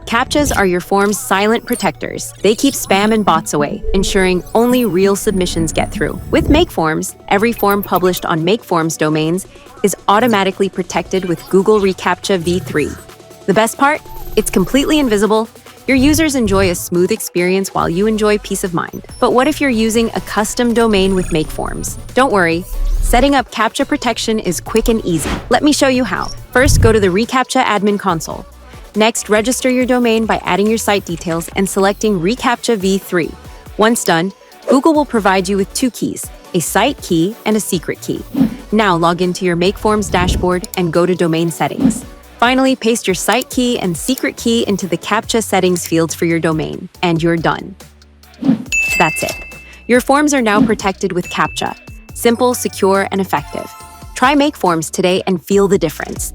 CAPTCHAs are your form's silent protectors. They keep spam and bots away, ensuring only real submissions get through. With MakeForms, every form published on MakeForms domains is automatically protected with Google ReCAPTCHA V3. The best part? It's completely invisible. Your users enjoy a smooth experience while you enjoy peace of mind. But what if you're using a custom domain with MakeForms? Don't worry. Setting up CAPTCHA protection is quick and easy. Let me show you how. First, go to the ReCAPTCHA admin console. Next, register your domain by adding your site details and selecting ReCAPTCHA V3. Once done, Google will provide you with two keys, a site key and a secret key. Now log into your MakeForms dashboard and go to Domain Settings. Finally, paste your site key and secret key into the CAPTCHA settings fields for your domain, and you're done. That's it. Your forms are now protected with CAPTCHA. Simple, secure, and effective. Try MakeForms today and feel the difference.